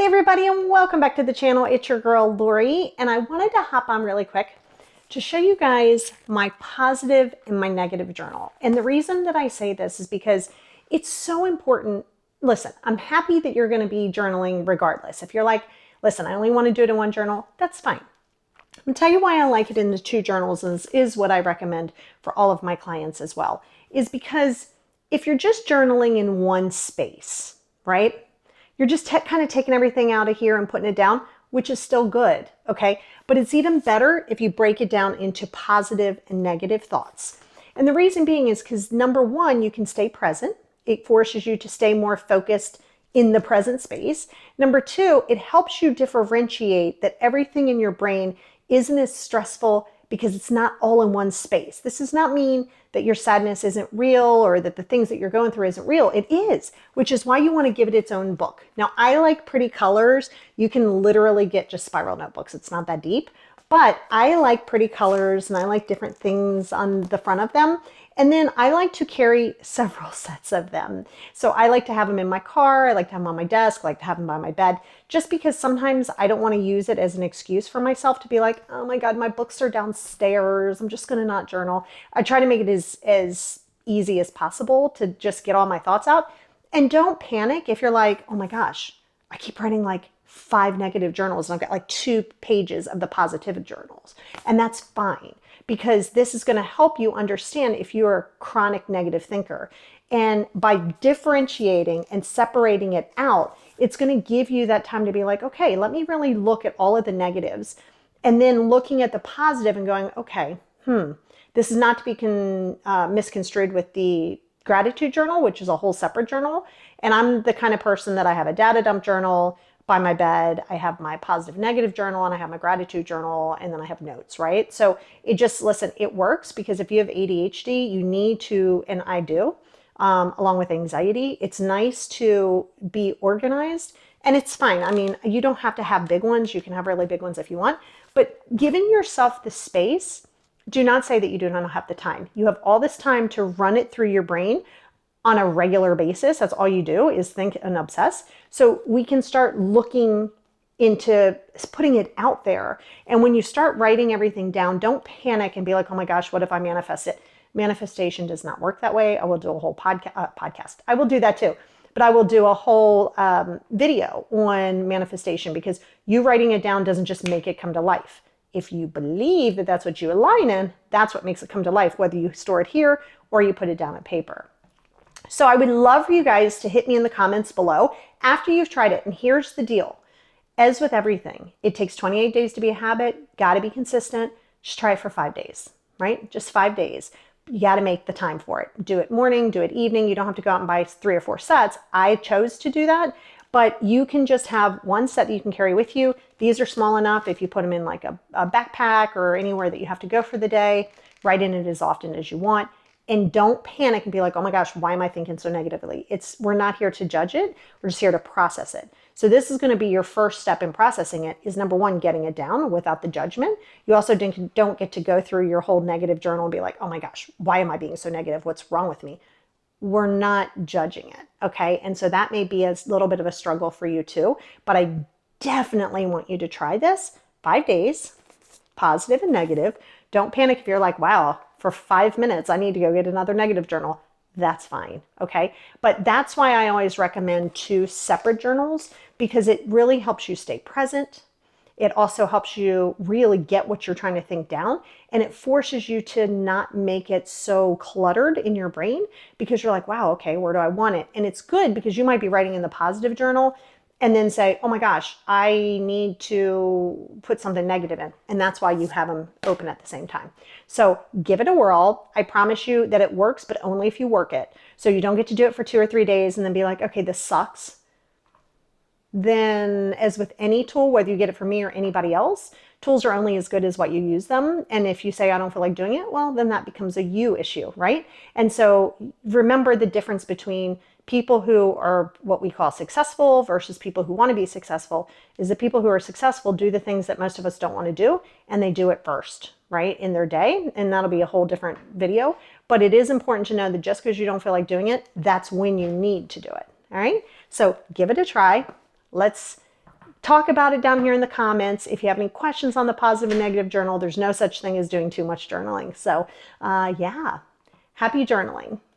Hey everybody, and welcome back to the channel. It's your girl Lori, and I wanted to hop on really quick to show you guys my positive and my negative journal. And the reason that I say this is because it's so important. Listen, I'm happy that you're going to be journaling regardless. If you're like, listen, I only want to do it in one journal, that's fine. I'm going to tell you why I like it in the two journals is what I recommend for all of my clients as well, is because if you're just journaling in one space, right? You're just kind of taking everything out of here and putting it down, which is still good, okay? But it's even better if you break it down into positive and negative thoughts. And the reason being is because number one, you can stay present. It forces you to stay more focused in the present space. Number two, it helps you differentiate that everything in your brain isn't as stressful because it's not all in one space. This does not mean that your sadness isn't real or that the things that you're going through isn't real. It is, which is why you want to give it its own book. Now, I like pretty colors. You can literally get just spiral notebooks. It's not that deep, but I like pretty colors and I like different things on the front of them. And then I like to carry several sets of them. So I like to have them in my car. I like to have them on my desk. I like to have them by my bed, just because sometimes I don't want to use it as an excuse for myself to be like, oh my God, my books are downstairs. I'm just going to not journal. I try to make it as easy as possible to just get all my thoughts out. And don't panic if you're like, oh my gosh, I keep writing like 5 negative journals and I've got like 2 pages of the positive journals. And that's fine, because this is going to help you understand if you're a chronic negative thinker. And by differentiating and separating it out, it's going to give you that time to be like, okay, let me really look at all of the negatives and then looking at the positive and going, okay, this is not to be misconstrued with the gratitude journal, which is a whole separate journal. And I'm the kind of person that I have a data dump journal by my bed. I have my positive negative journal and I have my gratitude journal, and then I have notes, right? So it just, listen, it works because if you have ADHD, you need to, and I do, along with anxiety, it's nice to be organized, and it's fine. I mean, you don't have to have big ones. You can have really big ones if you want, but giving yourself the space, do not say that you do not have the time. You have all this time to run it through your brain on a regular basis. That's all you do is think and obsess. So we can start looking into putting it out there. And when you start writing everything down, don't panic and be like, oh my gosh, what if I manifest it? Manifestation does not work that way. I will do a whole podcast. I will do that too. But I will do a whole video on manifestation, because you writing it down doesn't just make it come to life. If you believe that that's what you align in, that's what makes it come to life, whether you store it here or you put it down on paper. So I would love for you guys to hit me in the comments below after you've tried it. And here's the deal. As with everything, it takes 28 days to be a habit. Got to be consistent. Just try it for 5 days, right? Just 5 days. You got to make the time for it. Do it morning, do it evening. You don't have to go out and buy 3 or 4 sets. I chose to do that, but you can just have one set that you can carry with you. These are small enough if you put them in like a backpack or anywhere that you have to go for the day. Write in it as often as you want. And don't panic and be like, oh my gosh, why am I thinking so negatively? We're not here to judge it. We're just here to process it. So this is going to be your first step in processing it, is number one, getting it down without the judgment. You also don't get to go through your whole negative journal and be like, oh my gosh, why am I being so negative? What's wrong with me? We're not judging it. Okay. And so that may be a little bit of a struggle for you too, but I definitely want you to try this 5 days, positive and negative. Don't panic if you're like, wow, for 5 minutes, I need to go get another negative journal. That's fine, okay? But that's why I always recommend 2 separate journals, because it really helps you stay present. It also helps you really get what you're trying to think down, and it forces you to not make it so cluttered in your brain, because you're like, wow, okay, where do I want it? And it's good because you might be writing in the positive journal and then say, oh my gosh, I need to put something negative in. And that's why you have them open at the same time. So give it a whirl. I promise you that it works, but only if you work it. So you don't get to do it for 2 or 3 days and then be like, okay, this sucks. Then, as with any tool, whether you get it from me or anybody else, tools are only as good as what you use them. And if you say, I don't feel like doing it, well, then that becomes a you issue, right? And so remember the difference between people who are what we call successful versus people who want to be successful is the people who are successful do the things that most of us don't want to do, and they do it first, right, in their day. And that'll be a whole different video. But it is important to know that just because you don't feel like doing it, that's when you need to do it. All right. So give it a try. Let's talk about it down here in the comments. If you have any questions on the positive and negative journal, there's no such thing as doing too much journaling. So yeah, happy journaling.